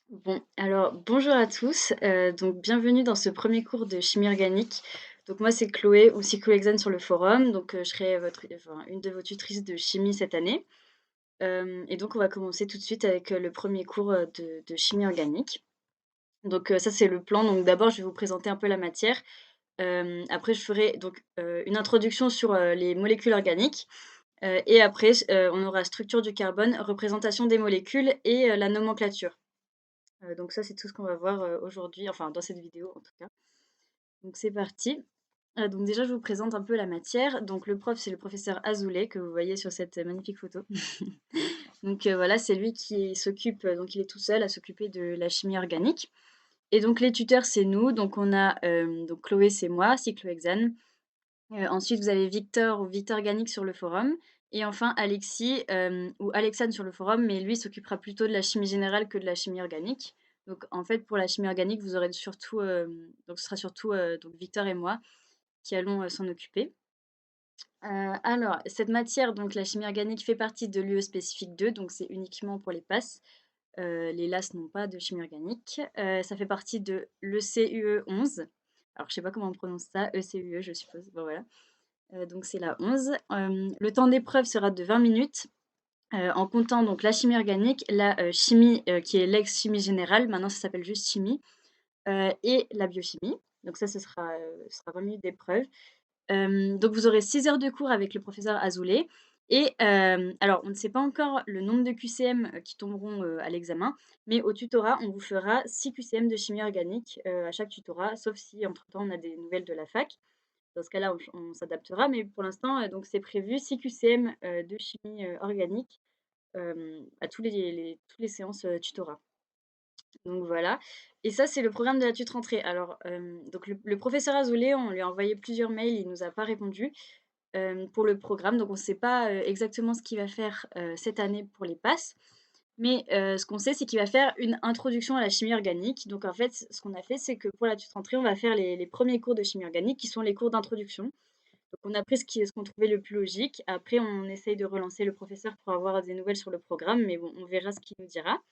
Bon, alors bonjour à tous, donc bienvenue dans ce premier cours de chimie organique. Donc moi c'est Chloé ou Cyclohexane sur le forum, donc je serai une de vos tutrices de chimie cette année. Et donc on va commencer tout de suite avec, le premier cours, de chimie organique. Donc ça c'est le plan, donc d'abord je vais vous présenter un peu la matière. Après je ferai donc, une introduction sur, les molécules organiques, et après on aura structure du carbone, représentation des molécules et la nomenclature. Donc ça, c'est tout ce qu'on va voir, aujourd'hui, enfin dans cette vidéo en tout cas. Donc c'est parti. Donc déjà, je vous présente un peu la matière. Donc le prof, c'est le professeur Azoulay que vous voyez sur cette, magnifique photo. Donc voilà, c'est lui qui s'occupe, donc il est tout seul à s'occuper de la chimie organique. Et donc les tuteurs, c'est nous. Donc on a, donc Chloé, c'est moi, cyclohexane. Ensuite, vous avez Victor ou Victor Organique sur le forum. Et enfin Alexis, ou Alexandre sur le forum, mais lui s'occupera plutôt de la chimie générale que de la chimie organique. Donc en fait, pour la chimie organique, vous aurez surtout, donc ce sera surtout, donc Victor et moi qui allons, s'en occuper. Alors cette matière, donc la chimie organique fait partie de l'UE spécifique 2, donc c'est uniquement pour les PASS. Les LAS n'ont pas de chimie organique. Ça fait partie de l'ECUE 11. Alors je sais pas comment on prononce ça, ECUE je suppose, bon voilà. Donc c'est la 11. Le temps d'épreuve sera de 20 minutes, en comptant donc la chimie organique, la, chimie, qui est l'ex-chimie générale, maintenant ça s'appelle juste chimie, et la biochimie. Donc ça, ce sera 20 minutes d'épreuve. Donc vous aurez 6 heures de cours avec le professeur Azoulay et alors on ne sait pas encore le nombre de QCM, qui tomberont, à l'examen, mais au tutorat, on vous fera 6 QCM de chimie organique, à chaque tutorat, sauf si entre temps on a des nouvelles de la fac. Dans ce cas-là, on s'adaptera, mais pour l'instant, donc c'est prévu 6 QCM, de chimie, organique, à toutes les séances, tutorat. Donc voilà, et ça, c'est le programme de la tute rentrée. Alors, donc le professeur Azoulay, on lui a envoyé plusieurs mails, il nous a pas répondu, pour le programme. Donc on ne sait pas, exactement ce qu'il va faire, cette année pour les passes. Mais, ce qu'on sait, c'est qu'il va faire une introduction à la chimie organique. Donc en fait, ce qu'on a fait, c'est que pour la tute rentrée, on va faire les 1 cours de chimie organique qui sont les cours d'introduction. Donc on a pris ce qu'on trouvait le plus logique. Après, on essaye de relancer le professeur pour avoir des nouvelles sur le programme, mais bon, on verra ce qu'il nous dira.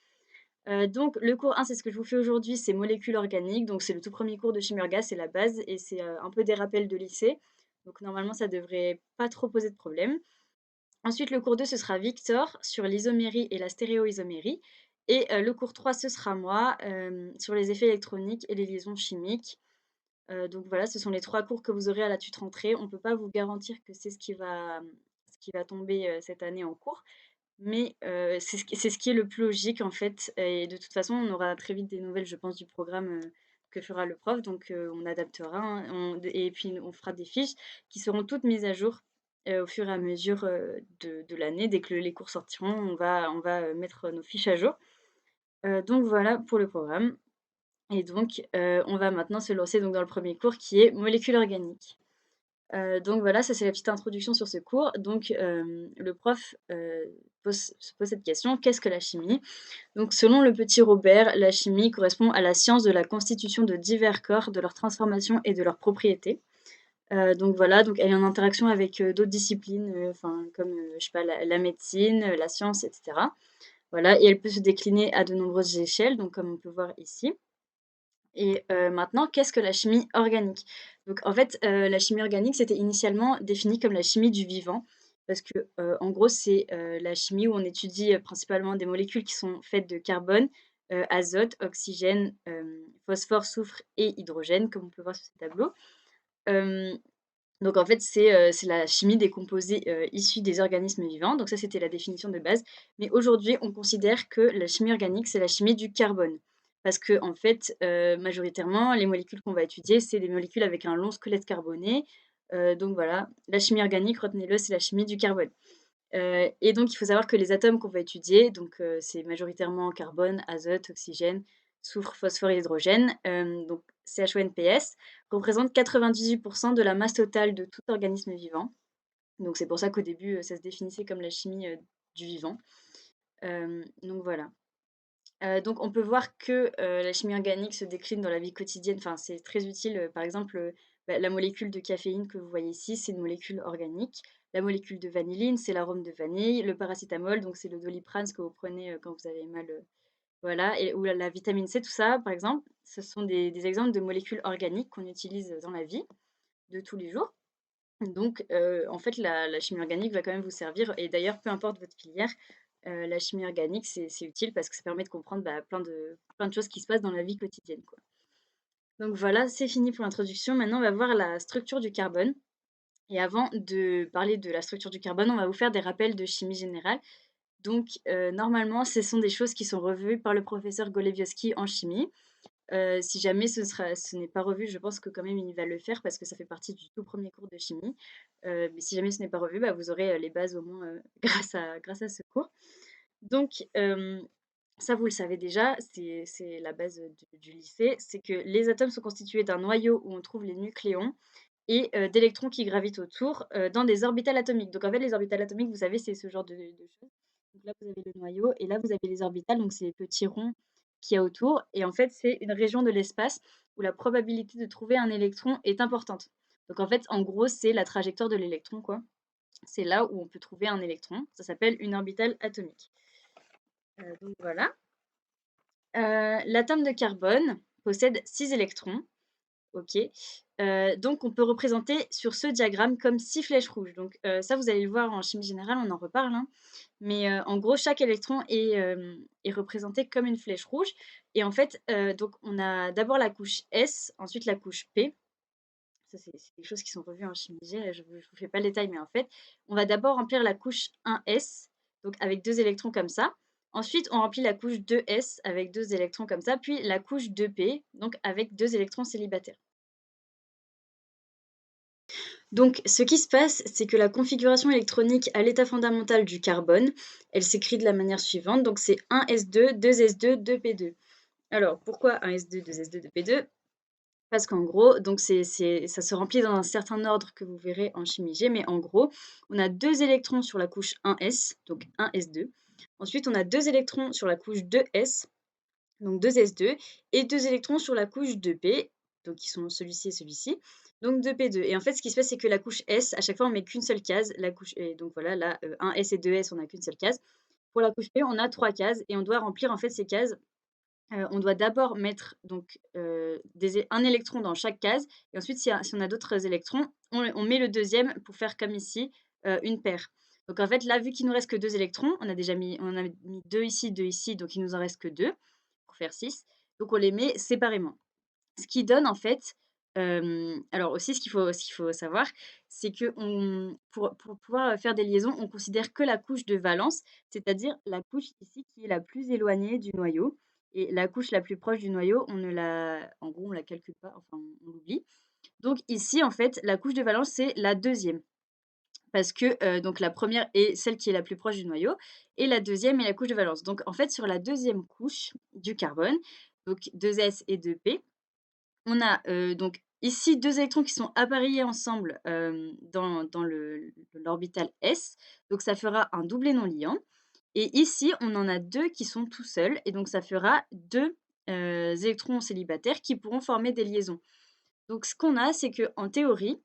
Donc le cours 1, c'est ce que je vous fais aujourd'hui, c'est molécules organiques. Donc c'est le tout premier cours de chimie orga, c'est la base et c'est, un peu des rappels de lycée. Donc normalement, ça devrait pas trop poser de problème. Ensuite, le cours 2, ce sera Victor sur l'isomérie et la stéréoisomérie. Et le cours 3, ce sera moi, sur les effets électroniques et les liaisons chimiques. Donc voilà, ce sont les 3 cours que vous aurez à la tute rentrée. On ne peut pas vous garantir que c'est ce qui va tomber, cette année en cours, mais c'est ce qui est le plus logique en fait, et de toute façon, on aura très vite des nouvelles, je pense, du programme, que fera le prof, donc on adaptera, hein, et puis on fera des fiches qui seront toutes mises à jour, au fur et à mesure, de l'année. Dès que les cours sortiront, on va, mettre nos fiches à jour. Donc voilà pour le programme, et donc on va maintenant se lancer donc dans le premier cours qui est molécules organiques. Donc voilà, ça c'est la petite introduction sur ce cours. Donc le prof, se pose cette question: «Qu'est-ce que la chimie?» Donc selon le petit Robert, la chimie correspond à la science de la constitution de divers corps, de leur transformation et de leurs propriétés. Donc voilà, donc elle est en interaction avec, d'autres disciplines, enfin comme, je sais pas, la médecine, la science et cetera. Voilà, et elle peut se décliner à de nombreuses échelles, donc comme on peut voir ici. Et maintenant, qu'est-ce que la chimie organique? Donc en fait, la chimie organique, c'était initialement défini comme la chimie du vivant parce que, en gros, c'est, la chimie où on étudie, principalement des molécules qui sont faites de carbone, azote, oxygène, phosphore, soufre et hydrogène, comme on peut voir sur ce tableau. Hem, donc en fait, c'est la chimie des composés, issus des organismes vivants. Donc ça, c'était la définition de base. Mais aujourd'hui, on considère que la chimie organique, c'est la chimie du carbone. Parce que en fait, majoritairement, les molécules qu'on va étudier, c'est des molécules avec un long squelette carboné. Donc voilà, la chimie organique, retenez-le, c'est la chimie du carbone. Et donc il faut savoir que les atomes qu'on va étudier, donc c'est majoritairement carbone, azote, oxygène, soufre, phosphore et hydrogène, donc CHONPS, représentent 98 de la masse totale de tout organisme vivant. Donc c'est pour ça qu'au début, ça se définissait comme la chimie, du vivant. Donc voilà. Donc on peut voir que, la chimie organique se décline dans la vie quotidienne, enfin c'est très utile, par exemple, la molécule de caféine que vous voyez ici, c'est une molécule organique. La molécule de vanilline, c'est l'arôme de vanille. Le paracétamol, donc c'est le Doliprane, ce que vous prenez, quand vous avez mal, voilà et ou la vitamine C, tout ça, par exemple, ce sont des exemples de molécules organiques qu'on utilise dans la vie de tous les jours. Donc en fait, la chimie organique va quand même vous servir et d'ailleurs, peu importe votre filière, la chimie organique, c'est utile parce que ça permet de comprendre, bah, plein de choses qui se passent dans la vie quotidienne, quoi. Donc voilà, c'est fini pour l'introduction. Maintenant, on va voir la structure du carbone et avant de parler de la structure du carbone, on va vous faire des rappels de chimie générale. Donc normalement, ce sont des choses qui sont revues par le professeur Golevioski en chimie. Si jamais ce n'est pas revu, je pense que quand même il va le faire parce que ça fait partie du tout premier cours de chimie. Mais si jamais ce n'est pas revu, bah, vous aurez, les bases au moins, grâce à ce cours. Donc ça vous le savez déjà, c'est la base, du lycée, c'est que les atomes sont constitués d'un noyau où on trouve les nucléons et d'électrons qui gravitent autour, dans des orbitales atomiques. Donc en fait, les orbitales atomiques, vous savez, c'est ce genre de choses. Donc là, vous avez le noyau et là, vous avez les orbitales, donc c'est les petits ronds qu'il y a autour et en fait, c'est une région de l'espace où la probabilité de trouver un électron est importante. Donc en fait, en gros, c'est la trajectoire de l'électron, quoi. C'est là où on peut trouver un électron. Ça s'appelle une orbitale atomique. Donc voilà. L'atome de carbone possède 6 électrons. OK. Donc on peut représenter sur ce diagramme comme 6 flèches rouges. Donc ça, vous allez le voir en chimie générale, on en reparle, hein. Mais en gros, chaque électron est représenté comme une flèche rouge et en fait, donc on a d'abord la couche S, ensuite la couche P. Ça, c'est des choses qui sont revues en chimie G, je ne vous fais pas le détail, mais en fait, on va d'abord remplir la couche 1s, donc avec 2 électrons comme ça. Ensuite, on remplit la couche 2s avec 2 électrons comme ça, puis la couche 2p, donc avec 2 électrons célibataires. Donc, ce qui se passe, c'est que la configuration électronique à l'état fondamental du carbone, elle s'écrit de la manière suivante. Donc, c'est 1s2, 2s2, 2p2. Alors, pourquoi 1s2, 2s2, 2p2? Parce qu'en gros, donc ça se remplit dans un certain ordre que vous verrez en chimie G, mais en gros, on a 2 électrons sur la couche 1s, donc 1s2. Ensuite, on a 2 électrons sur la couche 2s, donc 2s2, et 2 électrons sur la couche 2p, donc qui sont celui-ci et celui-ci, donc 2p2. Et en fait, ce qui se passe, c'est que la couche S, à chaque fois, on met qu'une seule case. La couche, et donc voilà, là, 1s et 2s, on n'a qu'une seule case. Pour la couche P, on a 3 cases et on doit remplir en fait ces cases. On doit d'abord mettre donc un électron dans chaque case et ensuite si on a d'autres électrons, on met le deuxième pour faire comme ici, une paire. Donc en fait là, vu qu'il nous reste que 2 électrons, on en a mis 2 ici, donc il nous en reste que 2 pour faire 6. Donc on les met séparément. Ce qui donne en fait, alors aussi ce qu'il faut savoir, c'est que pour pouvoir faire des liaisons, on considère que la couche de valence, c'est-à-dire la couche ici qui est la plus éloignée du noyau et la couche la plus proche du noyau, en gros, on la calcule pas, enfin on l'oublie. Donc ici, en fait, la couche de valence, c'est la deuxième parce que, donc la première est celle qui est la plus proche du noyau et la deuxième est la couche de valence. Donc en fait, sur la deuxième couche du carbone, donc 2s et 2p, on a, donc ici 2 électrons qui sont appareillés ensemble, dans l'orbital s, donc ça fera un doublet non liant et ici, on en a 2 qui sont tout seuls et donc ça fera 2 électrons célibataires qui pourront former des liaisons. Donc ce qu'on a, c'est qu'en théorie,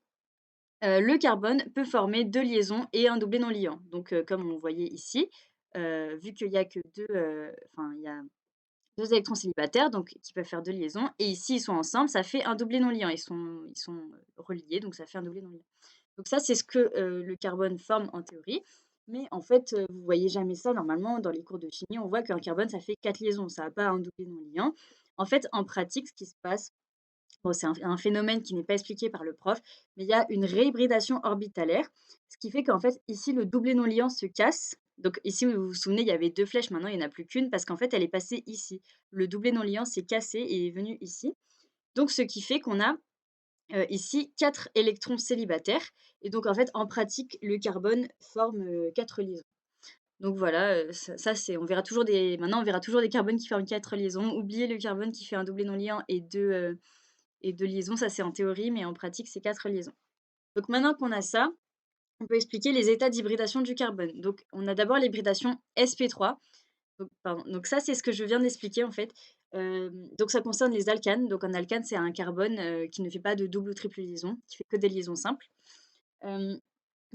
le carbone peut former 2 liaisons et un doublet non liant. Donc comme on voyait ici, vu qu'il y a que 2, enfin il y a 2 électrons célibataires, donc qui peuvent faire 2 liaisons et ici, ils sont ensemble, ça fait un doublet non liant. Ils sont reliés, donc ça fait un doublet non liant. Donc ça, c'est ce que, le carbone forme en théorie, mais en fait, vous voyez jamais ça normalement dans les cours de chimie. On voit qu'un carbone, ça fait 4 liaisons, ça a pas un doublet non liant. En fait, en pratique, ce qui se passe, bon, c'est un phénomène qui n'est pas expliqué par le prof, mais il y a une réhybridation orbitalaire, ce qui fait qu'en fait, ici, le doublet non liant se casse. Donc ici, vous vous souvenez, il y avait 2 flèches, maintenant il n'y en a plus qu'une parce qu'en fait, elle est passée ici. Le doublet non liant s'est cassé et est venu ici. Donc ce qui fait qu'on a, ici 4 électrons célibataires et donc en fait, en pratique, le carbone forme, 4 liaisons. Donc voilà, ça c'est on verra toujours des carbones qui forment 4 liaisons. Oubliez le carbone qui fait un doublet non liant et 2 liaisons, ça c'est en théorie, mais en pratique, c'est 4 liaisons. Donc maintenant qu'on a ça, on peut expliquer les états d'hybridation du carbone. Donc on a d'abord l'hybridation sp3. Donc ça, c'est ce que je viens d'expliquer en fait. Donc ça concerne les alcanes. Donc un alcane, c'est un carbone, qui ne fait pas de double ou triple liaison, qui fait que des liaisons simples. Hem,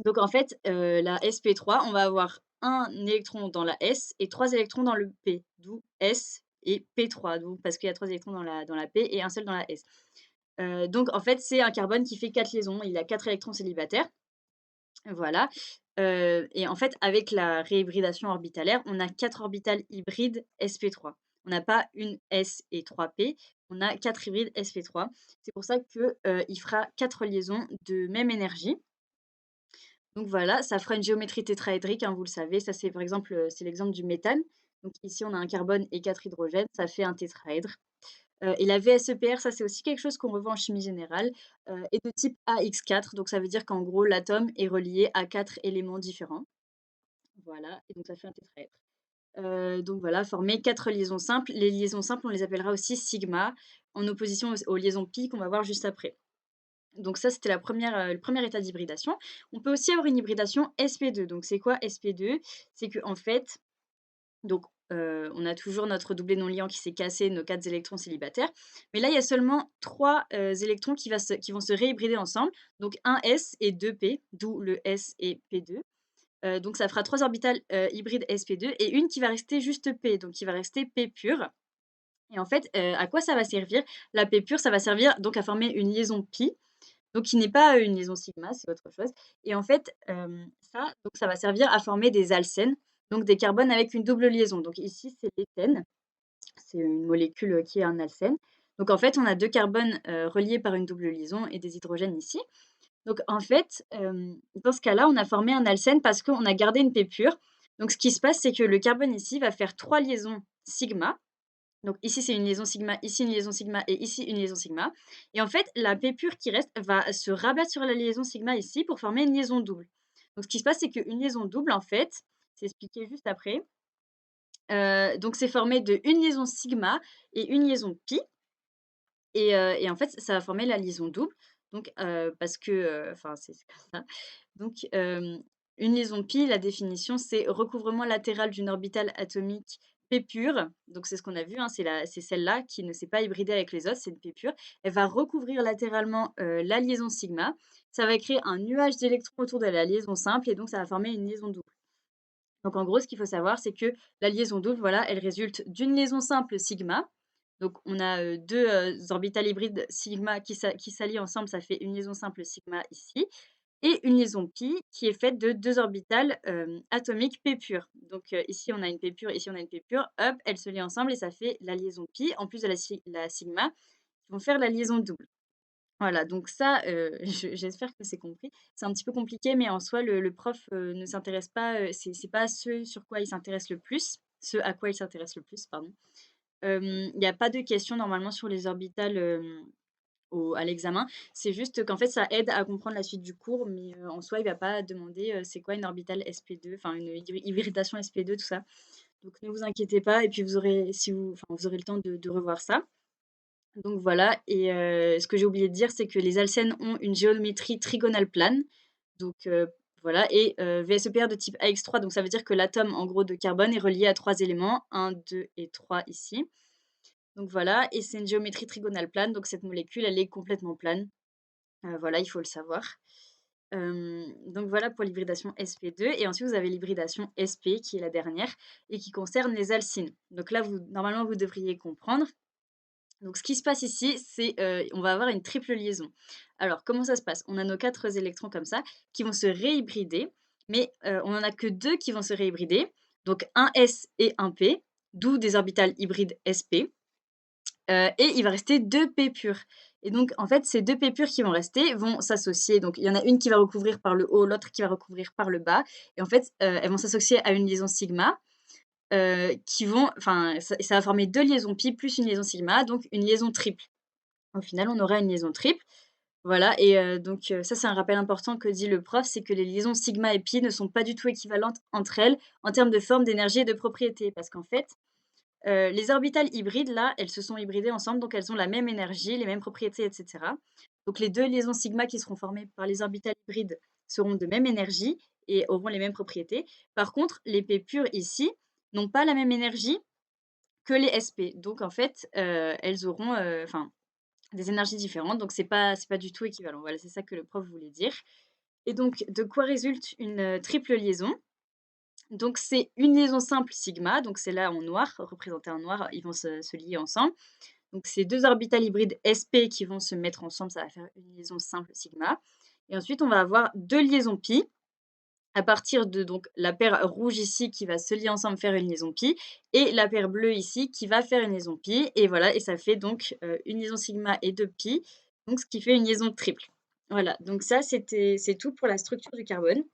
donc en fait, la sp3, on va avoir un électron dans la S et 3 électrons dans le P, d'où S et P3, donc parce qu'il y a 3 électrons dans la P et un seul dans la S. Donc en fait, c'est un carbone qui fait 4 liaisons. Il a 4 électrons célibataires, voilà, et en fait, avec la réhybridation orbitalaire, on a 4 orbitales hybrides sp3. On n'a pas une S et 3 P, on a 4 hybrides sp3. C'est pour ça que, il fera 4 liaisons de même énergie. Donc voilà, ça fera une géométrie tétraédrique, hein, vous le savez. Ça, c'est par exemple, c'est l'exemple du méthane. Donc ici, on a un carbone et 4 hydrogènes, ça fait un tétraèdre. Et la VSEPR, ça, c'est aussi quelque chose qu'on revoit en chimie générale, est de type AX4. Donc ça veut dire qu'en gros, l'atome est relié à 4 éléments différents. Voilà, et donc ça fait un tétraèdre. Donc voilà, former 4 liaisons simples. Les liaisons simples, on les appellera aussi sigma, en opposition aux liaisons pi qu'on va voir juste après. Donc ça, c'était le premier état d'hybridation. On peut aussi avoir une hybridation sp2. Donc c'est quoi sp2? C'est qu'en fait, donc, on a toujours notre doublet non liant qui s'est cassé, nos 4 électrons célibataires. Mais là, il y a seulement 3 électrons qui vont se réhybrider ensemble. Donc un S et 2 P, d'où le S et P2. Donc ça fera 3 orbitales hybrides sp2 et une qui va rester juste P, donc qui va rester P pur. Et en fait, à quoi ça va servir? La P pure, ça va servir donc à former une liaison pi, donc qui n'est pas une liaison sigma, c'est autre chose. Et en fait, ça va servir à former des alcènes, donc des carbones avec une double liaison. Donc ici, c'est l'éthène, c'est une molécule qui est un alcène. Donc en fait, on a 2 carbones reliés par une double liaison et des hydrogènes ici. Donc en fait, dans ce cas-là, on a formé un alcène parce qu'on a gardé une P pure. Donc ce qui se passe, c'est que le carbone ici va faire 3 liaisons sigma. Donc ici, c'est une liaison sigma, ici une liaison sigma et ici une liaison sigma. Et en fait, la P pure qui reste va se rabattre sur la liaison sigma ici pour former une liaison double. Donc ce qui se passe, c'est qu'une liaison double, en fait, c'est expliqué juste après. Donc c'est formé de une liaison sigma et une liaison pi. Et en fait, ça va former la liaison double. Donc parce que, enfin, c'est comme ça. Donc une liaison pi, la définition, c'est recouvrement latéral d'une orbitale atomique P pure. Donc c'est ce qu'on a vu, hein, c'est celle-là qui ne s'est pas hybridée avec les autres, c'est une P pure. Elle va recouvrir latéralement, la liaison sigma. Ça va créer un nuage d'électrons autour de la liaison simple et donc ça va former une liaison double. Donc en gros, ce qu'il faut savoir, c'est que la liaison double, voilà, elle résulte d'une liaison simple sigma. Donc on a, 2, orbitales hybrides sigma qui s'allient ensemble, ça fait une liaison simple sigma ici et une liaison pi qui est faite de 2 orbitales, atomiques P pure. Donc ici on a une P pure, ici on a une P pure, hop, elles se lient ensemble et ça fait la liaison pi en plus de la sigma qui vont faire la liaison double. Voilà, donc ça, j'espère que c'est compris. C'est un petit peu compliqué, mais en soi, le prof, ne s'intéresse pas, c'est pas ce sur quoi il s'intéresse le plus, ce à quoi il s'intéresse le plus, pardon. Il y a pas de questions normalement sur les orbitales, à l'examen. C'est juste qu'en fait, ça aide à comprendre la suite du cours, mais en soi, il va pas demander, c'est quoi une orbitale sp2, enfin une hybridation sp2, tout ça. Donc ne vous inquiétez pas et puis vous aurez si vous enfin, vous aurez le temps de revoir ça. Donc voilà et ce que j'ai oublié de dire, c'est que les alcènes ont une géométrie trigonale plane. Donc voilà et VSEPR de type AX3, donc ça veut dire que l'atome, en gros, de carbone est relié à 3 éléments, 1, 2 et 3 ici. Donc voilà et c'est une géométrie trigonale plane, donc cette molécule, elle est complètement plane. Voilà, il faut le savoir. Donc voilà pour l'hybridation sp2 et ensuite vous avez l'hybridation sp qui est la dernière et qui concerne les alcynes. Donc là, normalement, vous devriez comprendre. Donc ce qui se passe ici, c'est, on va avoir une triple liaison. Alors comment ça se passe? On a nos 4 électrons comme ça qui vont se réhybrider, mais on en a que 2 qui vont se réhybrider, donc un S et un P, d'où des orbitales hybrides sp, et il va rester 2 P purs et donc en fait, ces 2 P purs qui vont rester vont s'associer. Donc il y en a une qui va recouvrir par le haut, l'autre qui va recouvrir par le bas et en fait, elles vont s'associer à une liaison sigma qui vont enfin, ça va former 2 liaisons pi plus une liaison sigma, donc une liaison triple. Au final, on aura une liaison triple. Voilà et donc ça, c'est un rappel important que dit le prof, c'est que les liaisons sigma et pi ne sont pas du tout équivalentes entre elles en termes de forme, d'énergie et de propriétés. Parce qu'en fait, les orbitales hybrides là, elles se sont hybridées ensemble, donc elles ont la même énergie, les mêmes propriétés et cetera. Donc les 2 liaisons sigma qui seront formées par les orbitales hybrides seront de même énergie et auront les mêmes propriétés. Par contre, les P purs ici n'ont pas la même énergie que les SP. Donc en fait, elles auront, enfin, des énergies différentes, donc c'est pas du tout équivalent. Voilà, c'est ça que le prof voulait dire et donc de quoi résulte une, triple liaison? Donc c'est une liaison simple sigma, donc c'est là en noir, représenté en noir, ils vont se lier ensemble. Donc c'est 2 orbitales hybrides sp qui vont se mettre ensemble, ça va faire une liaison simple sigma et ensuite on va avoir 2 liaisons pi à partir de donc la paire rouge ici qui va se lier ensemble, faire une liaison pi et la paire bleue ici qui va faire une liaison pi et voilà et ça fait donc, une liaison sigma et 2 pi, donc ce qui fait une liaison triple. Voilà, donc ça c'est tout pour la structure du carbone.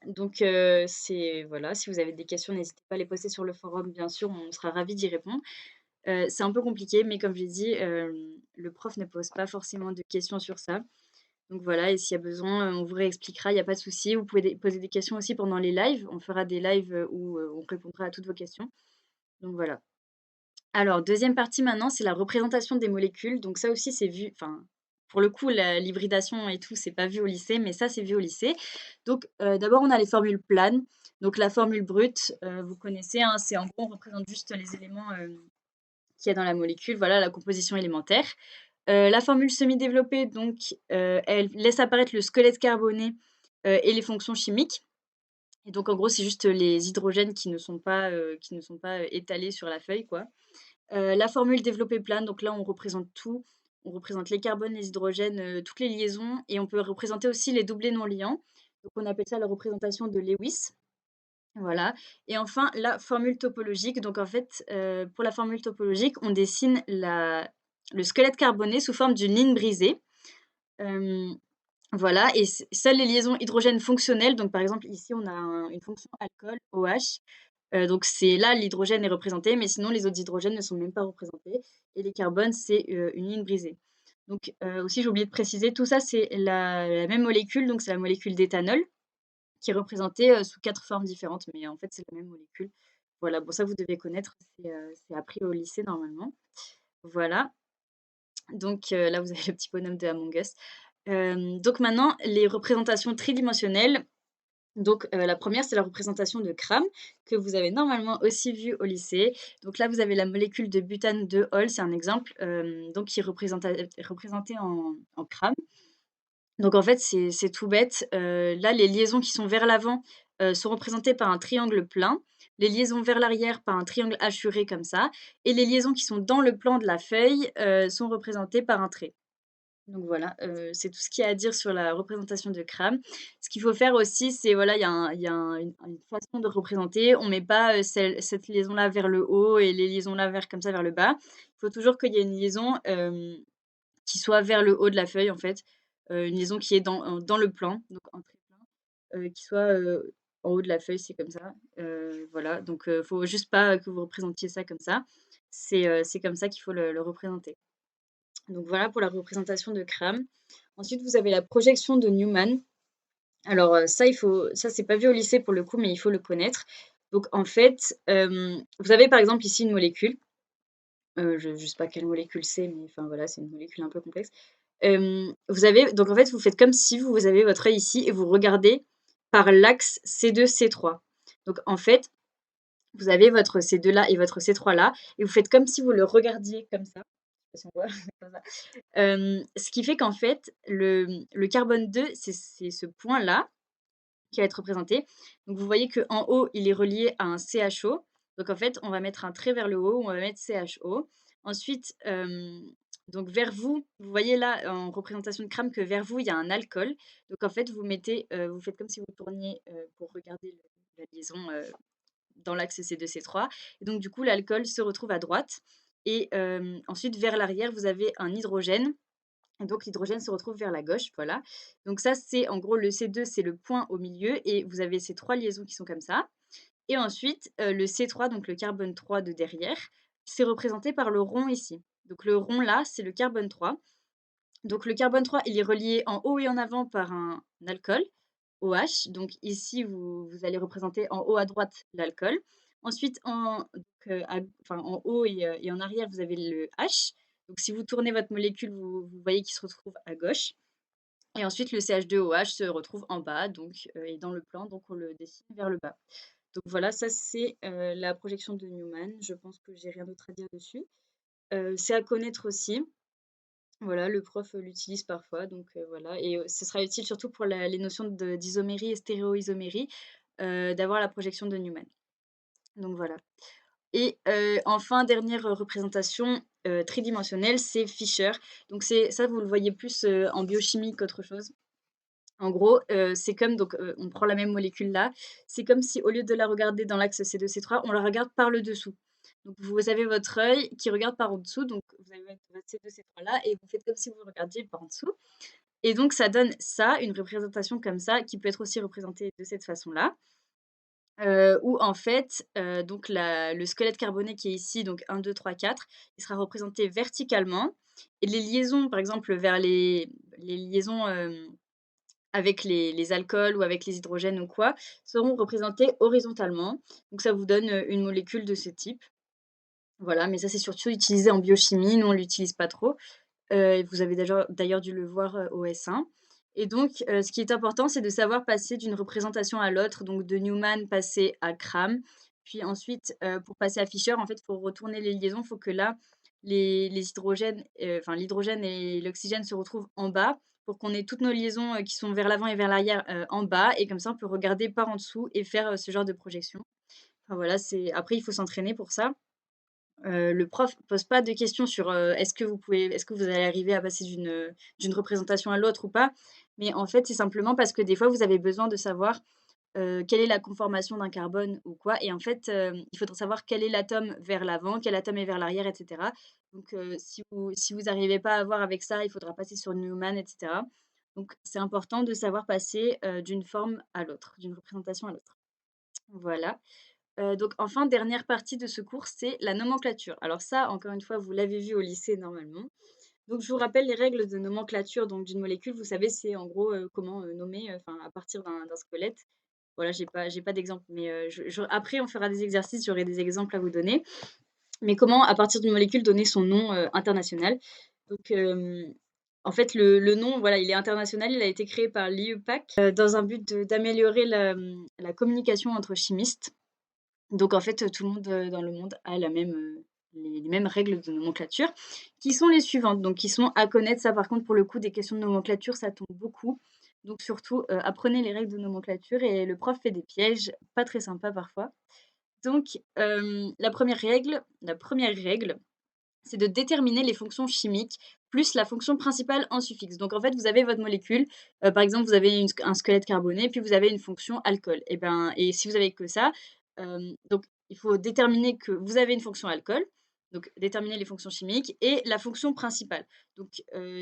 Donc c'est voilà, si vous avez des questions, n'hésitez pas à les poster sur le forum, bien sûr, on sera ravis d'y répondre. C'est un peu compliqué, mais comme je l'ai dit, le prof ne pose pas forcément de questions sur ça. Donc voilà et s'il y a besoin, on vous réexpliquera, il y a pas de souci. Vous pouvez poser des questions aussi pendant les lives. On fera des lives, où, on répondra à toutes vos questions. Donc voilà. Alors deuxième partie maintenant, c'est la représentation des molécules. Donc ça aussi c'est vu enfin, pour le coup l'hybridation et tout, c'est pas vu au lycée, mais ça c'est vu au lycée. Donc d'abord on a les formules planes. Donc la formule brute, vous connaissez, hein, c'est en gros on représente juste les éléments, qu'il y a dans la molécule, voilà la composition élémentaire. La formule semi-développée donc, elle laisse apparaître le squelette carboné, et les fonctions chimiques et donc en gros c'est juste les hydrogènes qui ne sont pas, étalés sur la feuille quoi. La formule développée plane, donc là on représente tout. On représente les carbones, les hydrogènes, toutes les liaisons et on peut représenter aussi les doublés non liants. Donc on appelle ça la représentation de Lewis. Voilà et enfin la formule topologique. Donc en fait, pour la formule topologique, on dessine le squelette carboné sous forme d'une ligne brisée. Hem, voilà et seules les liaisons hydrogène fonctionnelles, donc par exemple ici on a une fonction alcool OH. Donc c'est là l'hydrogène est représenté, mais sinon les autres hydrogènes ne sont même pas représentés et les carbones, c'est, une ligne brisée. Donc aussi j'ai oublié de préciser, tout ça c'est la même molécule, donc c'est la molécule d'éthanol qui est représentée, sous 4 formes différentes, mais en fait c'est la même molécule. Voilà, bon ça vous devez connaître, c'est appris au lycée normalement. Voilà, donc là vous avez le petit bonhomme de Among Us. Donc maintenant les représentations tridimensionnelles. Donc, la première, c'est la représentation de Cram, que vous avez normalement aussi vue au lycée. Donc là, vous avez la molécule de butane de Hall, c'est un exemple, donc qui est représentée en Cram. Donc en fait, c'est tout bête, là, les liaisons qui sont vers l'avant, sont représentées par un triangle plein, les liaisons vers l'arrière par un triangle hachuré comme ça et les liaisons qui sont dans le plan de la feuille, sont représentées par un trait. Donc voilà, c'est tout ce qu'il y a à dire sur la représentation de Cram. Ce qu'il faut faire aussi, c'est voilà, il y a une façon de représenter. On met pas, cette liaison-là vers le haut et les liaisons-là vers comme ça vers le bas. Il faut toujours qu'il y ait une liaison, qui soit vers le haut de la feuille en fait, une liaison qui est dans le plan, donc un trait plein, qui soit, en haut de la feuille, c'est comme ça. Voilà, donc faut juste pas que vous représentiez ça comme ça. C'est comme ça qu'il faut le représenter. Donc voilà pour la représentation de Cram. Ensuite, vous avez la projection de Newman. Alors, ça c'est pas vu au lycée pour le coup, mais il faut le connaître. Donc en fait, vous avez par exemple ici une molécule, je sais pas quelle molécule c'est, mais enfin voilà, c'est une molécule un peu complexe. Vous avez donc en fait, vous faites comme si vous avez votre œil ici et vous regardez par l'axe C2, C3. Donc en fait, vous avez votre C2 là et votre C3 là et vous faites comme si vous le regardiez comme ça. Je sais pas si on voit, comme ça. Ce qui fait qu'en fait, le carbone 2, c'est ce point-là qui va être représenté. Donc vous voyez qu'en haut, il est relié à un CHO. Donc en fait, on va mettre un trait vers le haut, on va mettre CHO. Ensuite, donc vers vous, vous voyez là en représentation de crame que vers vous, il y a un alcool. Donc en fait, vous faites comme si vous tourniez, pour regarder la liaison, dans l'axe C2C3 et donc du coup, l'alcool se retrouve à droite et ensuite vers l'arrière, vous avez un hydrogène et donc l'hydrogène se retrouve vers la gauche, voilà. Donc ça, c'est en gros le C2, c'est le point au milieu et vous avez ces 3 liaisons qui sont comme ça et ensuite, le C3, donc le carbone 3 de derrière, c'est représenté par le rond ici. Donc le rond là, c'est le carbone 3. Donc le carbone 3, il est relié en haut et en avant par un alcool, OH. Donc ici, vous allez représenter en haut à droite l'alcool. Ensuite, en haut et en arrière, vous avez le H. Donc si vous tournez votre molécule, vous voyez qu'il se retrouve à gauche. Et ensuite, le CH2OH se retrouve en bas, donc, et dans le plan, donc on le dessine vers le bas. Donc voilà, ça c'est la projection de Newman. Je pense que j'ai rien d'autre à dire dessus. C'est à connaître aussi. Voilà, le prof, l'utilise parfois, donc voilà et ce sera utile surtout pour les notions d'isomérie et stéréoisomérie. d'avoir la projection de Newman. Donc voilà. Et enfin, dernière représentation, tridimensionnelle, c'est Fischer. Donc c'est ça, vous le voyez plus, en biochimie qu'autre chose. En gros, c'est comme donc, on prend la même molécule là, c'est comme si au lieu de la regarder dans l'axe C2-C3, on la regarde par le dessous. Donc vous avez votre œil qui regarde par en dessous, donc vous avez votre C2-C3 là et vous faites comme si vous regardiez par en dessous et donc ça donne ça, une représentation comme ça, qui peut être aussi représentée de cette façon-là. Où en fait, donc le squelette carboné qui est ici, donc 1, 2, 3, 4, il sera représenté verticalement et les liaisons, par exemple, vers les liaisons, avec les alcools ou avec les hydrogènes ou quoi, seront représentées horizontalement. Donc ça vous donne, une molécule de ce type. Voilà, mais ça, c'est surtout utilisé en biochimie. Nous, on l'utilise pas trop. Vous avez d'ailleurs dû le voir, au S1 et donc ce qui est important, c'est de savoir passer d'une représentation à l'autre, donc de Newman passer à Cram, puis ensuite, pour passer à Fischer, en fait, il faut retourner les liaisons. Il faut que là, les hydrogènes, enfin l'hydrogène et l'oxygène se retrouvent en bas pour qu'on ait toutes nos liaisons, qui sont vers l'avant et vers l'arrière, en bas et comme ça, on peut regarder par en dessous et faire, ce genre de projection. Enfin voilà, c'est après il faut s'entraîner pour ça. Le prof pose pas de questions sur, est-ce que vous allez arriver à passer d'une représentation à l'autre ou pas? Mais en fait, c'est simplement parce que des fois, vous avez besoin de savoir, quelle est la conformation d'un carbone ou quoi et en fait, il faudra savoir quel est l'atome vers l'avant, quel atome est vers l'arrière et cetera. Donc si vous arrivez pas à voir avec ça, il faudra passer sur Newman et cetera. Donc c'est important de savoir passer, d'une forme à l'autre, d'une représentation à l'autre. Voilà. Donc enfin, dernière partie de ce cours, c'est la nomenclature. Alors ça, encore une fois, vous l'avez vu au lycée normalement. Donc je vous rappelle les règles de nomenclature donc d'une molécule. Vous savez, c'est en gros, comment, nommer, enfin à partir d'un squelette. Voilà, j'ai pas d'exemple, mais je après on fera des exercices, j'aurai des exemples à vous donner. Mais comment, à partir d'une molécule, donner son nom, international. Donc en fait, le nom, voilà, il est international, il a été créé par l'IUPAC, dans un but d'améliorer la communication entre chimistes. Donc en fait, tout le monde, dans le monde a les mêmes règles de nomenclature qui sont les suivantes, donc qui sont à connaître. Ça par contre pour le coup des questions de nomenclature, ça tombe beaucoup. Donc surtout, apprenez les règles de nomenclature et le prof fait des pièges, pas très sympas parfois. Donc la première règle, c'est de déterminer les fonctions chimiques plus la fonction principale en suffixe. Donc en fait, vous avez votre molécule, par exemple, vous avez un squelette carboné, puis vous avez une fonction alcool et si vous avez que ça, donc il faut déterminer que vous avez une fonction alcool, donc déterminer les fonctions chimiques et la fonction principale. Donc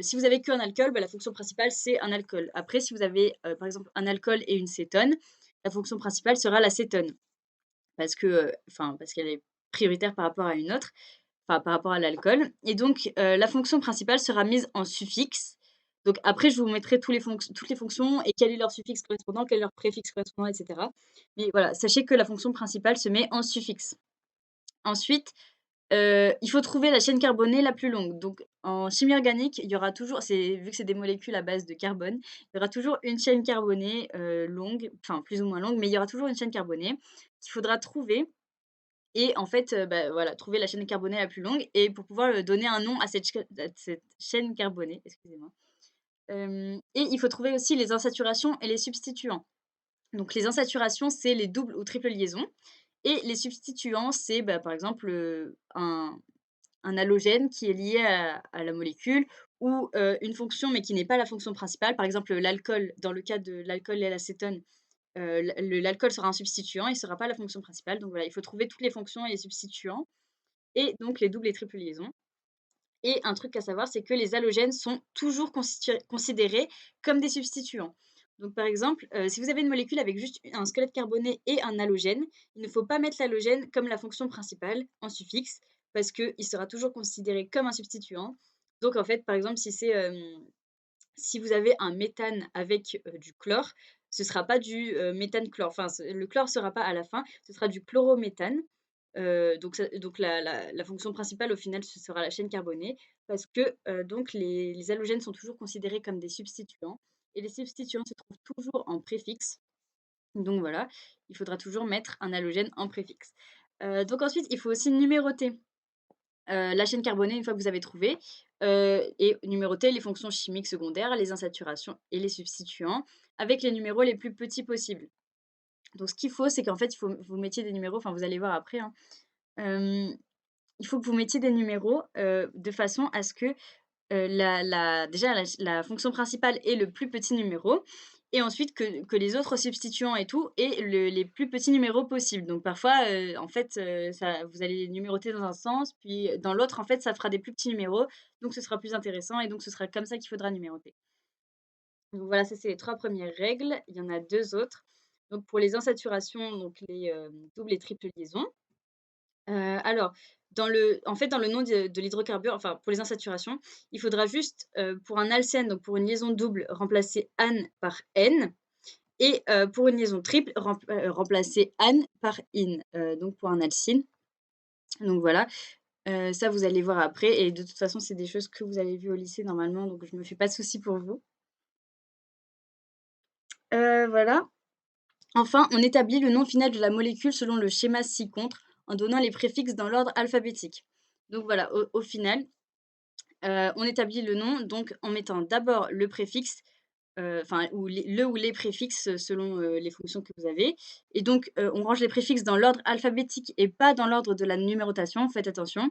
si vous avez qu'un alcool, bah, la fonction principale, c'est un alcool. Après si vous avez, par exemple, un alcool et une cétone, la fonction principale sera la cétone parce que, parce qu'elle est prioritaire par rapport à une autre. Enfin, par rapport à l'alcool et donc la fonction principale sera mise en suffixe. Donc après, je vous mettrai toutes les fonctions et quel est leur suffixe correspondant, quel est leur préfixe correspondant et cetera. Mais voilà, sachez que la fonction principale se met en suffixe. Ensuite, il faut trouver la chaîne carbonée la plus longue. Donc en chimie organique, il y aura toujours vu que c'est des molécules à base de carbone, il y aura toujours une chaîne carbonée, longue, enfin plus ou moins longue, mais il y aura toujours une chaîne carbonée qu'il faudra trouver et en fait, bah, voilà, trouver la chaîne carbonée la plus longue et pour pouvoir, donner un nom à cette chaîne carbonée, excusez-moi. Et il faut trouver aussi les insaturations et les substituants. Donc les insaturations, c'est les doubles ou triples liaisons et les substituants, c'est, bah, par exemple, un halogène qui est lié à la molécule ou, une fonction mais qui n'est pas la fonction principale. Par exemple, l'alcool, dans le cas de l'alcool et l'acétone, l'alcool sera un substituant, il ne sera pas la fonction principale. Donc voilà, il faut trouver toutes les fonctions et les substituants et donc les doubles et triples liaisons. Et un truc à savoir, c'est que les halogènes sont toujours considérés comme des substituants. Donc par exemple, si vous avez une molécule avec juste un squelette carboné et un halogène, il ne faut pas mettre l'halogène comme la fonction principale en suffixe parce qu'il sera toujours considéré comme un substituant. Donc en fait, par exemple, si vous avez un méthane avec, du chlore, ce sera pas du, méthane-chlore. Enfin, le chlore sera pas à la fin, ce sera du chlorométhane. Donc la fonction principale au final, ce sera la chaîne carbonée parce que, donc les halogènes sont toujours considérés comme des substituants et les substituants se trouvent toujours en préfixe. Donc voilà, il faudra toujours mettre un halogène en préfixe. Donc ensuite, il faut aussi numéroter la chaîne carbonée une fois que vous avez trouvé, et numéroter les fonctions chimiques secondaires, les insaturations et les substituants avec les numéros les plus petits possibles. Donc ce qu'il faut, c'est qu'en fait, il faut que vous mettiez des numéros, enfin vous allez voir après, hein. Hem, il faut que vous mettiez des numéros, de façon à ce que, déjà la fonction principale ait le plus petit numéro et ensuite que les autres substituants et tout aient les plus petits numéros possibles. Donc parfois, en fait, ça vous allez numéroter dans un sens, puis dans l'autre, en fait, ça fera des plus petits numéros, donc ce sera plus intéressant et donc ce sera comme ça qu'il faudra numéroter. Donc voilà, ça c'est les 3 premières règles. Il y en a 2 autres. Donc pour les insaturations, donc les, doubles et triples liaisons. Alors dans le nom de l'hydrocarbure, enfin pour les insaturations, il faudra juste, pour un alcène, donc pour une liaison double, remplacer "-ane" par "-ene" et pour une liaison triple, remplacer "-ane" par "-ine", donc pour un alcyne. Donc voilà, ça vous allez voir après et de toute façon, c'est des choses que vous avez vues au lycée normalement, donc je me fais pas de soucis pour vous. Voilà. Enfin, on établit le nom final de la molécule selon le schéma ci-contre en donnant les préfixes dans l'ordre alphabétique. Donc voilà, au final, on établit le nom donc en mettant d'abord le préfixe, enfin ou les préfixes, selon, les fonctions que vous avez et donc on range les préfixes dans l'ordre alphabétique et pas dans l'ordre de la numérotation, faites attention.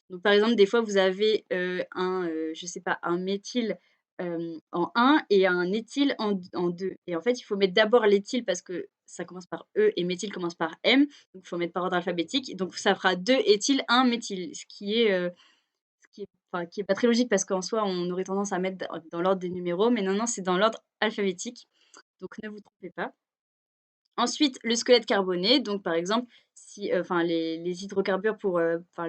Donc par exemple, des fois vous avez, je sais pas, un méthyle, en 1 et un éthyle en 2 et en fait, il faut mettre d'abord l'éthyle parce que ça commence par E et méthyle commence par M, donc il faut mettre par ordre alphabétique, donc ça fera 2 éthyl, 1 méthyle, qui est pas très logique parce qu'en soi, on aurait tendance à mettre dans l'ordre des numéros, mais non, non, c'est dans l'ordre alphabétique, donc ne vous trompez pas. Ensuite, le squelette carboné, donc par exemple, si, enfin les hydrocarbures pour, enfin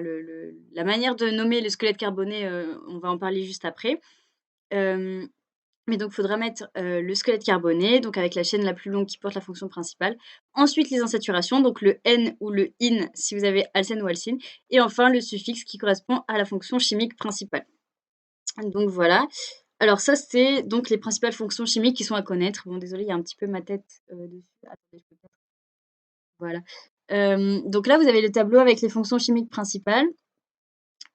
la manière de nommer le squelette carboné, on va en parler juste après. Hem, mais donc il faudra mettre, le squelette carboné, donc avec la chaîne la plus longue qui porte la fonction principale. Ensuite, les insaturations, donc le "-N" ou le "-ine" si vous avez alcène ou alcyne et enfin le suffixe qui correspond à la fonction chimique principale. Donc voilà. Alors ça, c'est donc les principales fonctions chimiques qui sont à connaître. Bon désolée, il y a un petit peu ma tête, dessus. Attendez, je peux peut-être voilà. Donc là, vous avez le tableau avec les fonctions chimiques principales.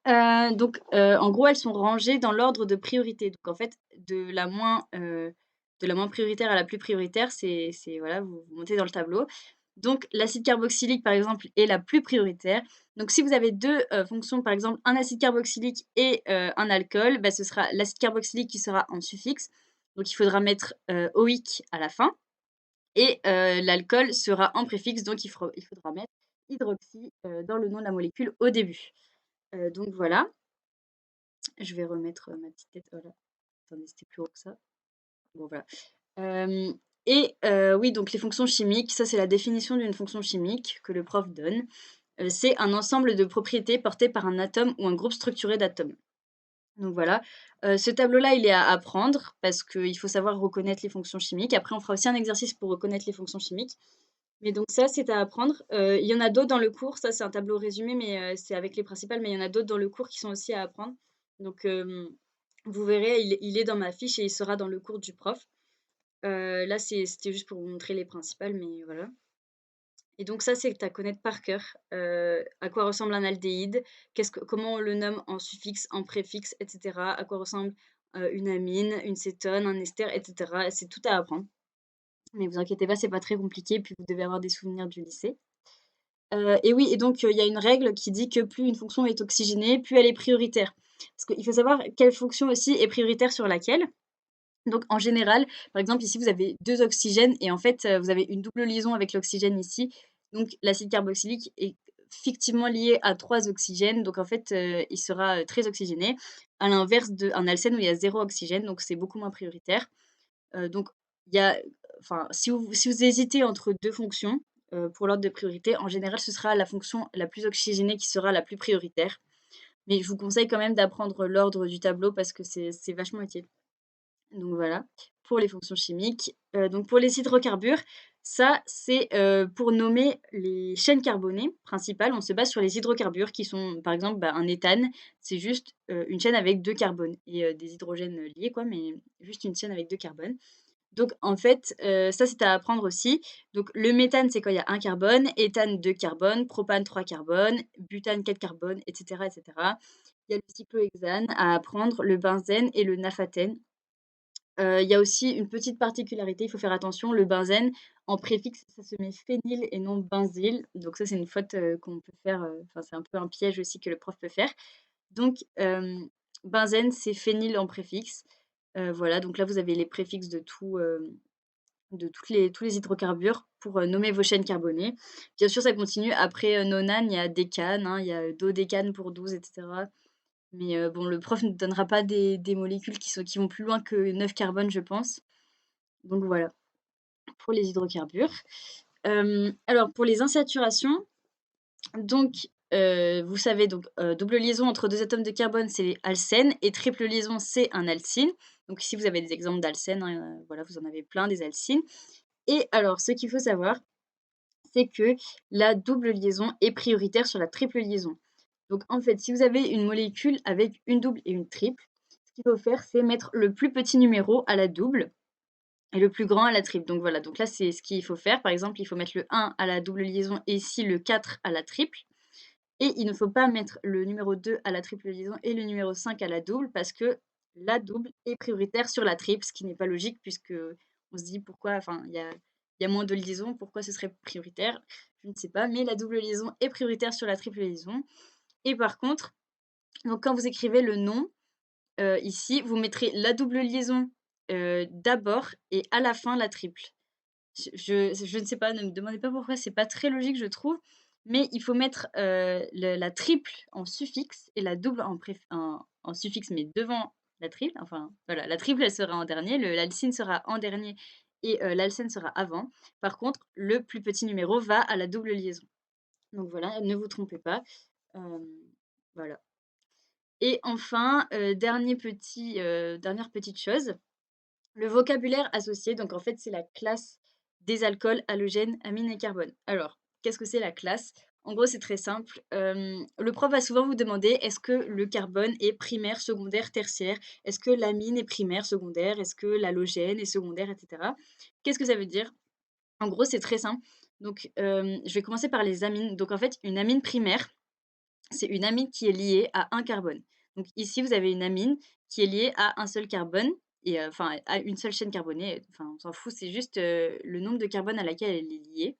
En gros, elles sont rangées dans l'ordre de priorité. Donc en fait, de la moins prioritaire à la plus prioritaire, c'est voilà, vous montez dans le tableau. Donc l'acide carboxylique, par exemple, est la plus prioritaire. Donc si vous avez 2 fonctions, par exemple, un acide carboxylique et un alcool, bah, ce sera l'acide carboxylique qui sera en suffixe. Donc il faudra mettre, OIC à la fin et l'alcool sera en préfixe, donc il faudra mettre hydroxy, dans le nom de la molécule au début. Donc voilà. Je vais remettre, ma petite tête, voilà. Attendez, c'était plus haut que ça. Bon voilà. Hem oui, donc les fonctions chimiques, ça c'est la définition d'une fonction chimique que le prof donne. C'est un ensemble de propriétés portées par un atome ou un groupe structuré d'atomes. Donc voilà. Ce tableau-là, il est à apprendre parce qu'il faut savoir reconnaître les fonctions chimiques. Après, on fera aussi un exercice pour reconnaître les fonctions chimiques. Mais donc ça, c'est à apprendre. Il y en a d'autres dans le cours. Ça, c'est un tableau résumé, mais c'est avec les principales, mais il y en a d'autres dans le cours qui sont aussi à apprendre. Donc vous verrez, il est dans ma fiche et il sera dans le cours du prof. Là, c'était juste pour vous montrer les principales, mais voilà. Et donc ça, c'est à connaître par cœur. À quoi ressemble un aldéhyde, comment on le nomme en suffixe, en préfixe, et cetera. À quoi ressemble, une amine, une cétone, un ester, et cetera. C'est tout à apprendre. Mais vous inquiétez pas, c'est pas très compliqué, puis vous devez avoir des souvenirs du lycée. Et oui et donc il y a une règle qui dit que plus une fonction est oxygénée, plus elle est prioritaire. Parce qu'il faut savoir quelle fonction aussi est prioritaire sur laquelle. Donc en général, par exemple ici vous avez 2 oxygènes et en fait, vous avez une double liaison avec l'oxygène ici. Donc l'acide carboxylique est fictivement lié à 3 oxygènes, donc en fait, il sera, très oxygéné. À l'inverse d'un alcène où il y a 0 oxygène, donc c'est beaucoup moins prioritaire. Donc il y a enfin, si vous hésitez entre 2 fonctions, pour l'ordre de priorité, en général, ce sera la fonction la plus oxygénée qui sera la plus prioritaire. Mais je vous conseille quand même d'apprendre l'ordre du tableau parce que c'est vachement utile. Donc voilà, pour les fonctions chimiques. Donc pour les hydrocarbures, ça c'est, pour nommer les chaînes carbonées principales, on se base sur les hydrocarbures qui sont par exemple, bah, un éthane, c'est juste, une chaîne avec 2 carbones et des hydrogènes, liés quoi, mais juste une chaîne avec 2 carbones. Donc en fait, ça c'est à apprendre aussi. Donc le méthane, c'est quand il y a un carbone, éthane 2 carbones, propane 3 carbones, butane 4 carbones et cetera et cetera. Il y a le cyclohexane à apprendre, le benzène et le naphthalène. Il y a aussi une petite particularité, il faut faire attention, le benzène, en préfixe, ça se met phényl et non benzyle. Donc ça, c'est une faute, qu'on peut faire, enfin, c'est un peu un piège aussi que le prof peut faire. Donc, benzène, c'est phényl en préfixe. Voilà, donc là, vous avez les préfixes de tout, de tous les hydrocarbures pour, nommer vos chaînes carbonées. Bien sûr, ça continue après, nonane, il y a décane, hein, il y a dodécane pour 12 et cetera. Mais, bon, le prof ne donnera pas des molécules qui vont plus loin que 9 carbone, je pense. Donc voilà, pour les hydrocarbures. Alors pour les insaturations, donc, vous savez donc, double liaison entre 2 atomes de carbone, c'est les alcènes et triple liaison, c'est un alcyne. Donc ici, vous avez des exemples d'alcènes, hein, voilà, vous en avez plein des alcynes. Et alors ce qu'il faut savoir, c'est que la double liaison est prioritaire sur la triple liaison. Donc en fait, si vous avez une molécule avec une double et une triple, ce qu'il faut faire, c'est mettre le plus petit numéro à la double et le plus grand à la triple. Donc voilà, donc là, c'est ce qu'il faut faire. Par exemple, il faut mettre le 1 à la double liaison et ici le 4 à la triple. Et il ne faut pas mettre le numéro 2 à la triple liaison et le numéro 5 à la double parce que la double est prioritaire sur la triple, ce qui n'est pas logique puisque on se dit pourquoi, enfin, il y a moins de liaisons, pourquoi ce serait prioritaire? Je ne sais pas, mais la double liaison est prioritaire sur la triple liaison. Et par contre, donc quand vous écrivez le nom, ici, vous mettrez la double liaison d'abord et à la fin la triple. Je ne sais pas, ne me demandez pas pourquoi, c'est pas très logique, je trouve, mais il faut mettre, la triple en suffixe et la double en suffixe, mais devant la triple. Enfin, voilà, la triple, elle sera en dernier, l'alcyne sera en dernier et l'alcène sera avant. Par contre, le plus petit numéro va à la double liaison. Donc voilà, ne vous trompez pas. Hem, voilà. Et enfin, dernière petite chose, le vocabulaire associé, donc en fait, c'est la classe des alcools, halogènes, amines et carbone. Alors, qu'est-ce que c'est la classe? En gros, c'est très simple. Le prof va souvent vous demander est-ce que le carbone est primaire, secondaire, tertiaire? Est-ce que l'amine est primaire, secondaire? Est-ce que l'halogène est secondaire, et cetera? Qu'est-ce que ça veut dire? En gros, c'est très simple. Donc, je vais commencer par les amines. Donc, en fait, une amine primaire, c'est une amine qui est liée à un carbone. Donc ici, vous avez une amine qui est liée à un seul carbone et enfin à une seule chaîne carbonée, enfin on s'en fout, c'est juste, le nombre de carbone à laquelle elle est liée.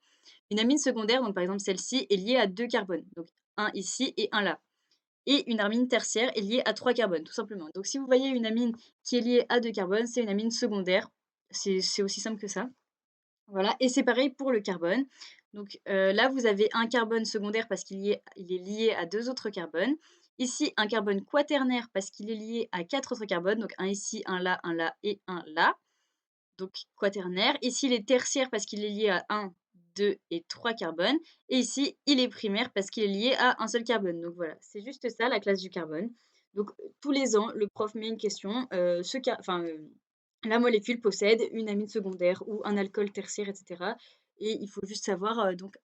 Une amine secondaire, donc par exemple celle-ci, est liée à 2 carbones, donc un ici et un là. Et une amine tertiaire est liée à 3 carbones, tout simplement. Donc si vous voyez une amine qui est liée à 2 carbones, c'est une amine secondaire. C'est aussi simple que ça. Voilà, et c'est pareil pour le carbone. Donc là, vous avez un carbone secondaire parce il est lié à 2 autres carbones. Ici, un carbone quaternaire parce qu'il est lié à 4 autres carbones, donc un ici, un là et un là, donc quaternaire. Ici, il est tertiaire parce qu'il est lié à un, 2 et 3 carbones. Et ici, il est primaire parce qu'il est lié à un seul carbone. Donc voilà, c'est juste ça la classe du carbone. Donc tous les ans, le prof met une question, la molécule possède une amine secondaire ou un alcool tertiaire, et cetera. Et il faut juste savoir, donc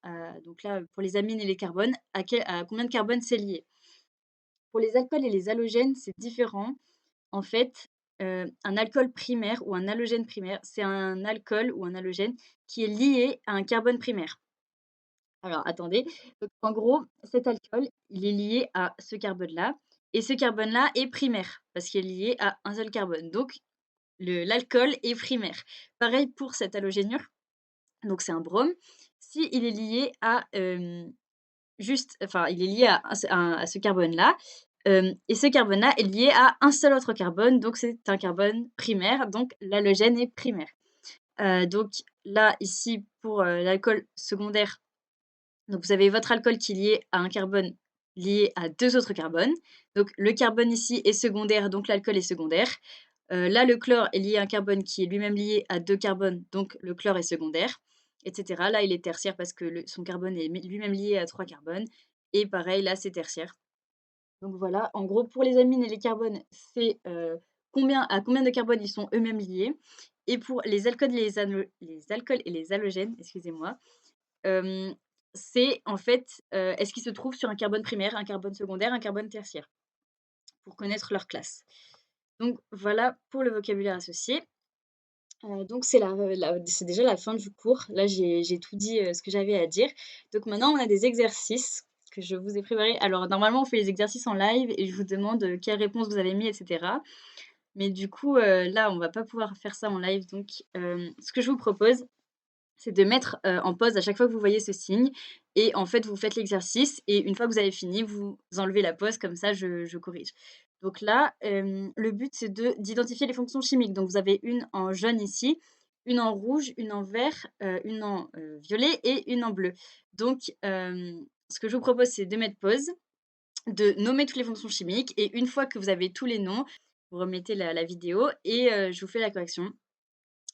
là, pour les amines et les carbones, à combien de carbone c'est lié. Pour les alcools et les halogènes, c'est différent. En fait, un alcool primaire ou un halogène primaire, c'est un alcool ou un halogène qui est lié à un carbone primaire. Alors attendez, donc en gros, cet alcool, il est lié à ce carbone-là et ce carbone-là est primaire parce qu'il est lié à un seul carbone. Donc l'alcool est primaire. Pareil pour cette halogénure, donc c'est un brome. Si il est lié à, il est lié à ce carbone-là, et ce carbone-là est lié à un seul autre carbone, donc c'est un carbone primaire, donc l'halogène est primaire. Donc là, ici, pour, l'alcool secondaire, donc vous avez votre alcool qui est lié à un carbone lié à 2 autres carbones. Donc le carbone ici est secondaire, donc l'alcool est secondaire. Là, le chlore est lié à un carbone qui est lui-même lié à 2 carbones, donc le chlore est secondaire, et cetera. Là, il est tertiaire parce que son carbone est lui-même lié à 3 carbones. Et pareil, là, c'est tertiaire. Donc voilà, en gros, pour les amines et les carbones, c'est à combien de carbones ils sont eux-mêmes liés. Et pour les alcools les alcools et les halogènes, excusez-moi, hem, c'est en fait, est-ce qu'ils se trouvent sur un carbone primaire, un carbone secondaire, un carbone tertiaire, pour connaître leur classe. Donc voilà pour le vocabulaire associé. Donc c'est déjà la fin du cours. Là, j'ai tout dit, ce que j'avais à dire. Donc maintenant, on a des exercices que je vous ai préparés. Alors normalement, on fait les exercices en live et je vous demande, quelles réponses vous avez mis et cetera. Mais du coup, là, on va pas pouvoir faire ça en live. Donc ce que je vous propose, c'est de mettre, en pause à chaque fois que vous voyez ce signe et en fait, vous faites l'exercice et une fois que vous avez fini, vous enlevez la pause comme ça je corrige. Donc là, le but c'est d'identifier les fonctions chimiques. Donc vous avez une en jaune ici, une en rouge, une en vert, une en, violet et une en bleu. Donc ce que je vous propose, c'est de mettre pause, de nommer toutes les fonctions chimiques et une fois que vous avez tous les noms, vous remettez la vidéo et je vous fais la correction.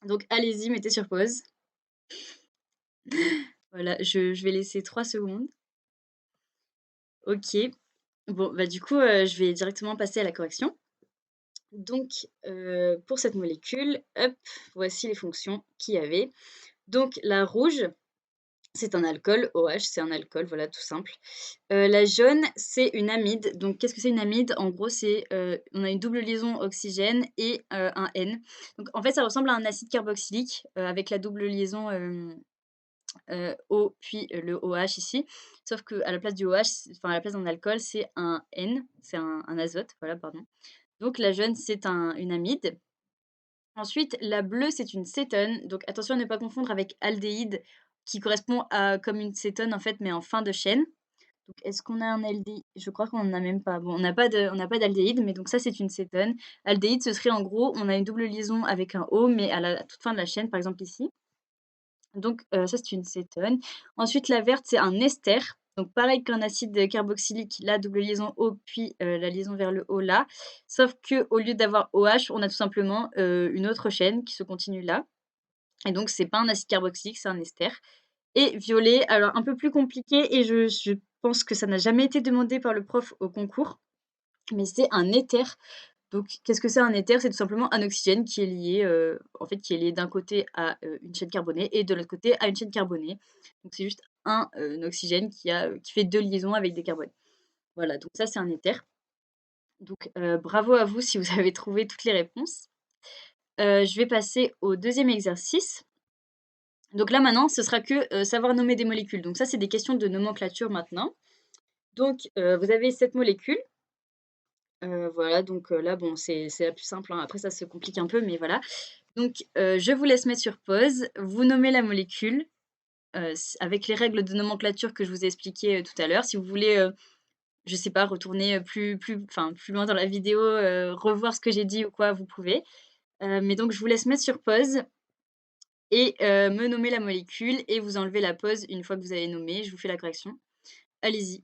Donc allez-y, mettez sur pause. Voilà, je vais laisser 3 secondes. OK. Bon, bah, du coup, je vais directement passer à la correction. Donc, pour cette molécule, hop, voici les fonctions qu'il y avait. Donc la rouge, c'est un alcool, OH, c'est un alcool, voilà, tout simple. La jaune, c'est une amide. Donc qu'est-ce que c'est une amide? En gros, c'est, on a une double liaison oxygène et un N. Donc en fait, ça ressemble à un acide carboxylique, avec la double liaison, O puis, le OH ici. Sauf qu'à la place du OH, enfin à la place d'un alcool, c'est un N, c'est un azote, voilà, pardon. Donc la jaune, c'est une amide. Ensuite, la bleue, c'est une cétone. Donc attention à ne pas confondre avec aldéhyde qui correspond à comme une cétone en fait, mais en fin de chaîne. Donc est-ce qu'on a un aldéhyde? Je crois qu'on en a même pas. Bon, on n'a pas d'aldéhyde, mais donc ça, c'est une cétone. Aldéhyde, ce serait en gros, on a une double liaison avec un O, mais à toute fin de la chaîne, par exemple ici. Donc ça, c'est une cétone. Ensuite, la verte, c'est un ester. Donc pareil qu'un acide carboxylique, la double liaison O, puis, la liaison vers le O là. Sauf qu'au lieu d'avoir OH, on a tout simplement, une autre chaîne qui se continue là et donc c'est pas un acide carboxylique, c'est un ester. Et violet, alors un peu plus compliqué et je pense que ça n'a jamais été demandé par le prof au concours, mais c'est un éther. Donc, qu'est-ce que c'est un éther? C'est tout simplement un oxygène qui est lié, en fait, qui est lié d'un côté à, une chaîne carbonée et de l'autre côté à une chaîne carbonée. Donc c'est juste un oxygène qui fait 2 liaisons avec des carbones. Voilà, donc ça, c'est un éther. Donc, bravo à vous si vous avez trouvé toutes les réponses. Je vais passer au deuxième exercice. Donc là, maintenant, ce sera que, savoir nommer des molécules. Donc ça, c'est des questions de nomenclature maintenant. Donc, vous avez cette molécule. Voilà, donc là, bon, c'est la plus simple, hein. Après ça se complique un peu, mais voilà. Donc, je vous laisse mettre sur pause. Vous nommez la molécule, avec les règles de nomenclature que je vous ai expliquées, tout à l'heure. Si vous voulez, je sais pas, retourner, plus loin dans la vidéo, revoir ce que j'ai dit ou quoi, vous pouvez. Mais donc je vous laisse mettre sur pause et me nommer la molécule et vous enlevez la pause une fois que vous avez nommé. Je vous fais la correction. Allez-y.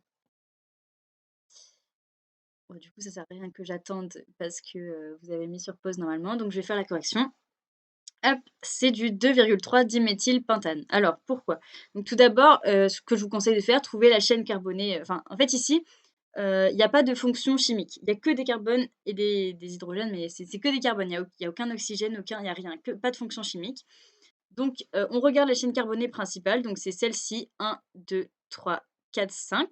Bon, du coup, ça sert à rien que j'attende parce que, vous avez mis sur pause normalement, donc je vais faire la correction. Hop, c'est du 2,3-diméthylpentane. Alors pourquoi? Donc tout d'abord, ce que je vous conseille de faire, trouver la chaîne carbonée, enfin en fait ici, il y a pas de fonction chimique. Il y a que des carbones et des hydrogènes, mais c'est que des carbones. Il y a aucun oxygène, il y a rien, que pas de fonction chimique. Donc on regarde la chaîne carbonée principale, donc c'est celle-ci, 1, 2, 3, 4, 5.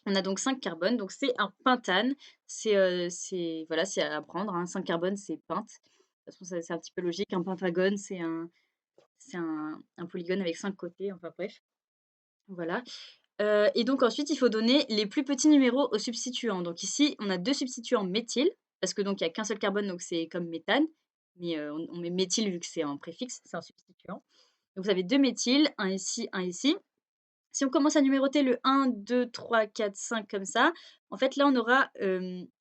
On a donc 5 carbones, donc c'est un pentane. C'est voilà, c'est à apprendre, hein, 5 carbones, c'est pente. De toute façon, c'est un petit peu logique. Un pentagone, c'est un polygone avec 5 côtés, enfin bref, voilà. Et donc ensuite, il faut donner les plus petits numéros aux substituants. Donc ici, on a 2 substituants méthyl, parce que donc il y a qu'un seul carbone, donc c'est comme méthane, mais on met méthyl vu que c'est un préfixe, c'est un substituant. Donc vous avez 2 méthyl, un ici, un ici. Si on commence à numéroter le 1, 2, 3, 4, 5 comme ça, en fait, là, on aura,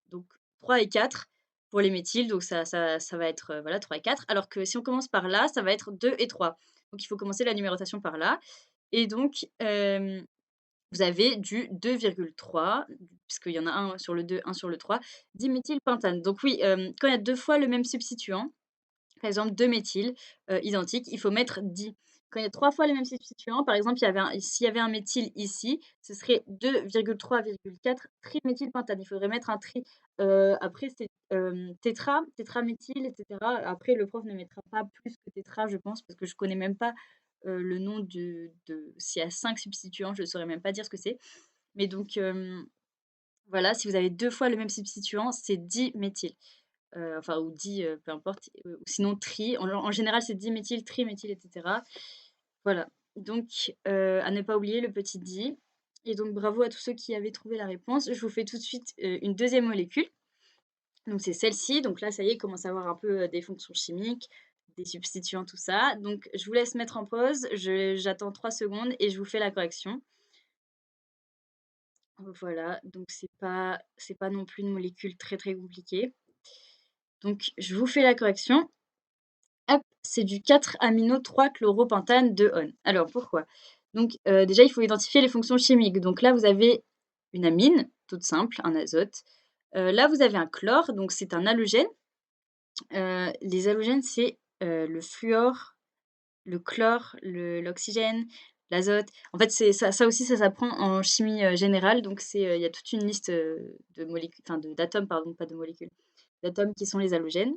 donc 3 et 4 pour les méthyls, donc ça va être, voilà 3 et 4. Alors que si on commence par là, ça va être 2 et 3. Donc il faut commencer la numérotation par là et donc vous avez du 2,3 puisqu'il y en a un sur le 2, un sur le 3, diméthylpentane. Donc oui, quand il y a 2 fois le même substituant, par exemple 2 méthyl, identiques, il faut mettre di. Quand il y a 3 fois les mêmes substituants, par exemple, s'il y avait un méthyle ici, ce serait 2,3,4 triméthylpentane. Il faudrait mettre un tri. Après c'est, tétraméthyle et cetera. Après le prof ne mettra pas plus que tétra, je pense, parce que je connais même pas, le nom de s'il y a 5 substituants, je ne saurais même pas dire ce que c'est. Mais donc, voilà, si vous avez 2 fois le même substituant, c'est diméthyle. Enfin ou peu importe, ou sinon tri. En général, c'est diméthyl, triméthyle et cetera. Voilà, donc à ne pas oublier le petit di et donc bravo à tous ceux qui avaient trouvé la réponse. Je vous fais tout de suite, une deuxième molécule. Donc c'est celle-ci, donc là, ça y est, il commence à avoir un peu, des fonctions chimiques, des substituants, tout ça. Donc je vous laisse mettre en pause, j'attends 3 secondes et je vous fais la correction. Voilà, donc c'est pas non plus une molécule très, très compliquée. Donc je vous fais la correction. Hop, c'est du 4-amino-3-chloropentane 2-on. Alors pourquoi? Donc déjà, il faut identifier les fonctions chimiques. Donc là, vous avez une amine, toute simple, un azote. Là, vous avez un chlore, donc c'est un halogène. Les halogènes, c'est, le fluor, le chlore, l'oxygène, l'azote. En fait, c'est ça aussi, ça s'apprend en chimie, générale. Donc il y a toute une liste, de molécules enfin d'atomes, pardon, pas de molécules, d'atomes qui sont les halogènes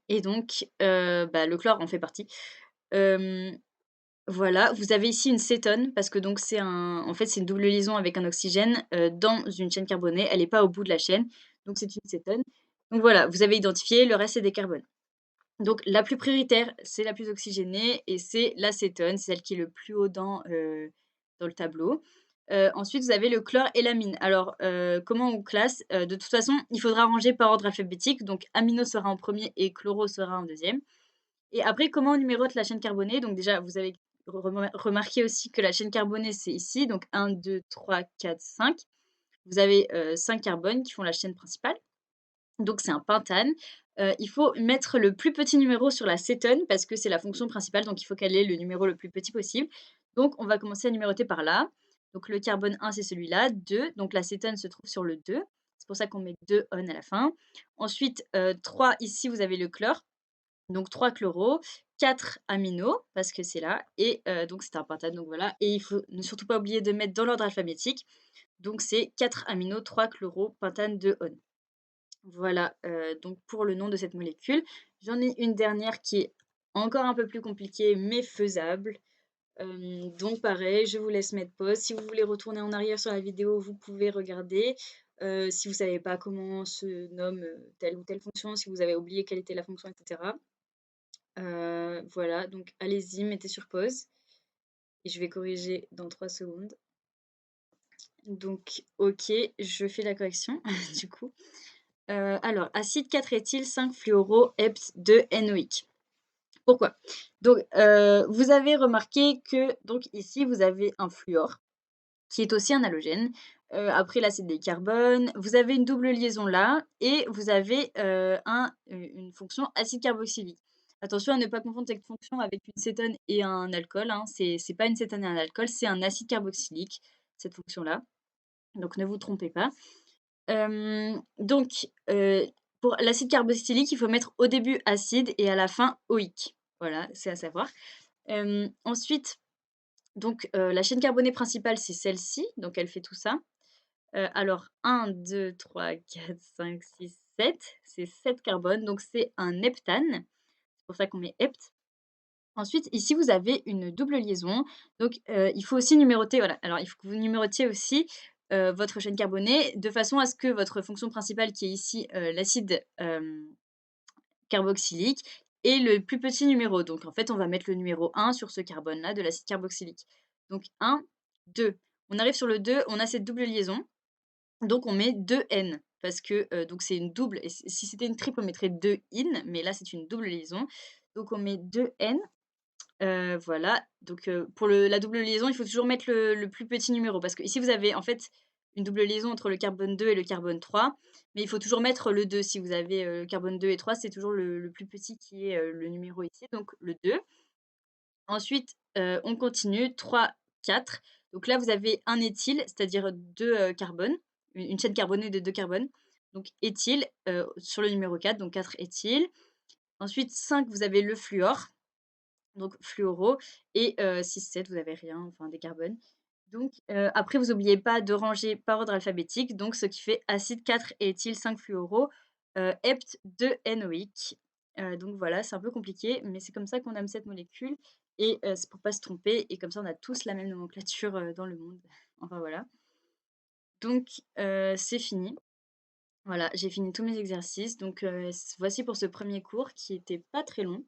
et donc bah, le chlore en fait partie. Hem, voilà, vous avez ici une cétone parce que donc c'est une double liaison avec un oxygène, dans une chaîne carbonée. Elle est pas au bout de la chaîne, donc c'est une cétone. Donc voilà, vous avez identifié, le reste c'est des carbones. Donc la plus prioritaire, c'est la plus oxygénée et c'est l'acétone, c'est celle qui est le plus haut dans le tableau. Ensuite, vous avez le chlore et l'amine. Alors, comment on classe? De toute façon, il faudra ranger par ordre alphabétique, donc amino sera en premier et chloro sera en deuxième. Et après, comment on numérote la chaîne carbonée? Donc déjà, vous avez remarqué aussi que la chaîne carbonée, c'est ici, donc 1, 2, 3, 4, 5. Vous avez 5 carbones qui font la chaîne principale. Donc c'est un pentane. Il faut mettre le plus petit numéro sur la cétone parce que c'est la fonction principale, donc il faut qu'elle ait le numéro le plus petit possible. Donc on va commencer à numéroter par là. Donc le carbone 1, c'est celui-là, 2, donc la cétone se trouve sur le 2. C'est pour ça qu'on met 2 on à la fin. Ensuite, 3, ici vous avez le chlore, donc 3 chloro, 4 amino parce que c'est là et donc c'est un pentane, donc voilà et il faut ne surtout pas oublier de mettre dans l'ordre alphabétique. Donc c'est 4 amino, 3 chloro, pentane, 2 on. Voilà, donc pour le nom de cette molécule. J'en ai une dernière qui est encore un peu plus compliquée, mais faisable. Donc pareil, je vous laisse mettre pause. Si vous voulez retourner en arrière sur la vidéo, vous pouvez regarder. Si vous ne savez pas comment se nomme, telle ou telle fonction, si vous avez oublié quelle était la fonction et cetera. Voilà, donc allez-y, mettez sur pause et je vais corriger dans 3 secondes. Donc OK, je fais la correction du coup. Alors, acide 4-éthyl 5-fluoro-hept 2-NOïque. Pourquoi? Donc, vous avez remarqué que donc ici, vous avez un fluor qui est aussi un halogène. Après là, c'est des carbones. Vous avez une double liaison là et vous avez, une fonction acide carboxylique. Attention à ne pas confondre cette fonction avec une cétone et un alcool, hein. C'est pas une cétone et un alcool, c'est un acide carboxylique, cette fonction-là. Donc ne vous trompez pas. Donc, pour l'acide carboxylique, il faut mettre au début acide et à la fin oïque. Voilà, c'est à savoir. Ensuite, donc, la chaîne carbonée principale, c'est celle-ci, donc elle fait tout ça. Alors 1, 2, 3, 4, 5, 6, 7, c'est 7 carbones, donc c'est un heptane. C'est pour ça qu'on met hept. Ensuite, ici, vous avez une double liaison. Donc, il faut aussi numéroter, voilà. Alors, il faut que vous numérotiez aussi votre chaîne carbonée de façon à ce que votre fonction principale, qui est ici l'acide carboxylique, ait le plus petit numéro. Donc, en fait, on va mettre le numéro 1 sur ce carbone-là de l'acide carboxylique. Donc, 1, 2. On arrive sur le 2, on a cette double liaison. Donc, on met 2N. Parce que donc c'est une double. Et si c'était une triple, on mettrait 2in, mais là, c'est une double liaison. Donc, on met 2N. Voilà, donc pour la double liaison, il faut toujours mettre le plus petit numéro parce qu'ici, vous avez en fait une double liaison entre le carbone 2 et le carbone 3, mais il faut toujours mettre le 2. Si vous avez, carbone 2 et 3, c'est toujours le plus petit qui est, le numéro ici, donc le 2. Ensuite, on continue 3, 4. Donc là, vous avez un éthyle, c'est-à-dire 2 carbones, une chaîne carbonée de 2 carbones. Donc éthyle, sur le numéro 4, donc 4 éthyle. Ensuite 5, vous avez le fluor. Donc fluoro et 6-7, vous avez rien, enfin des carbones. Donc après vous oubliez pas de ranger par ordre alphabétique, donc ce qui fait acide 4 et éthyle 5 fluoro, hept 2-NOïque. Donc voilà, c'est un peu compliqué, mais c'est comme ça qu'on nomme cette molécule et c'est pour pas se tromper et comme ça on a tous la même nomenclature, dans le monde. Enfin voilà. Donc c'est fini. Voilà, j'ai fini tous mes exercices, donc voici pour ce premier cours qui était pas très long.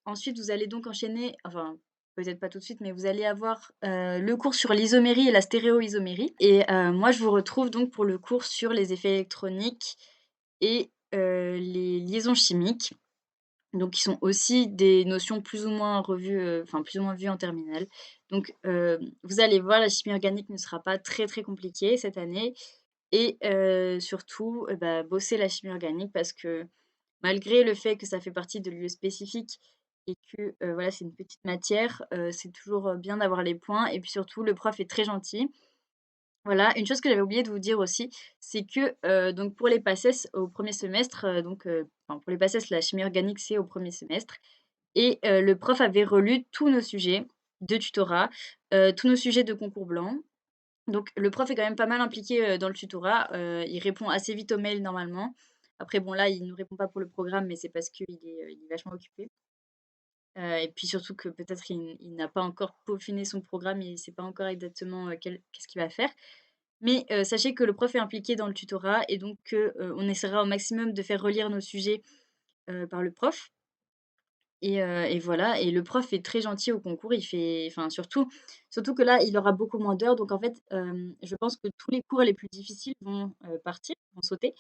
Ensuite, vous allez donc enchaîner, enfin, peut-être pas tout de suite, mais vous allez avoir le cours sur l'isomérie et la stéréoisomérie. Et moi, je vous retrouve donc pour le cours sur les effets électroniques et les liaisons chimiques. donc qui sont aussi des notions plus ou moins revues, enfin plus ou moins vues en terminale. Donc, vous allez voir, la chimie organique ne sera pas très, très compliquée cette année et surtout, bah, bosser la chimie organique parce que malgré le fait que ça fait partie de lieux spécifiques et que, voilà, c'est une petite matière, c'est toujours, bien d'avoir les points et puis surtout le prof est très gentil. Voilà, une chose que j'avais oublié de vous dire aussi, c'est que, donc pour les PACES au premier semestre, enfin pour les PACES, la chimie organique, c'est au premier semestre et le prof avait relu tous nos sujets de tutorat, tous nos sujets de concours blanc. Donc le prof est quand même pas mal impliqué, dans le tutorat, il répond assez vite aux mails normalement. Après bon là, il ne nous répond pas pour le programme, mais c'est parce il est vachement occupé. Et puis surtout que peut-être il n'a pas encore peaufiné son programme, il sait pas encore exactement, qu'est-ce qu'il va faire. Mais sachez que le prof est impliqué dans le tutorat et donc que, on essaiera au maximum de faire relire nos sujets, par le prof et voilà et le prof est très gentil au concours. Il fait enfin surtout que là, il aura beaucoup moins d'heures donc en fait, je pense que tous les cours les plus difficiles vont, partir, vont sauter,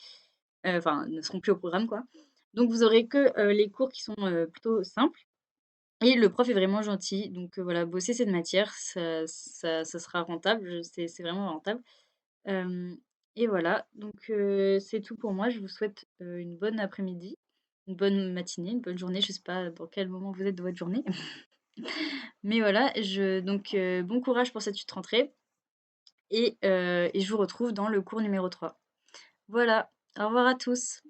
enfin ne seront plus au programme quoi. Donc vous aurez que, les cours qui sont, plutôt simples et le prof est vraiment gentil donc voilà, bosser cette matière, ça sera rentable, c'est vraiment rentable. Hem et voilà, donc c'est tout pour moi. Je vous souhaite, une bonne après-midi, une bonne matinée, une bonne journée. Je sais pas dans quel moment vous êtes de votre journée. Mais voilà, bon courage pour cette rentrée et je vous retrouve dans le cours numéro 3. Voilà, au revoir à tous.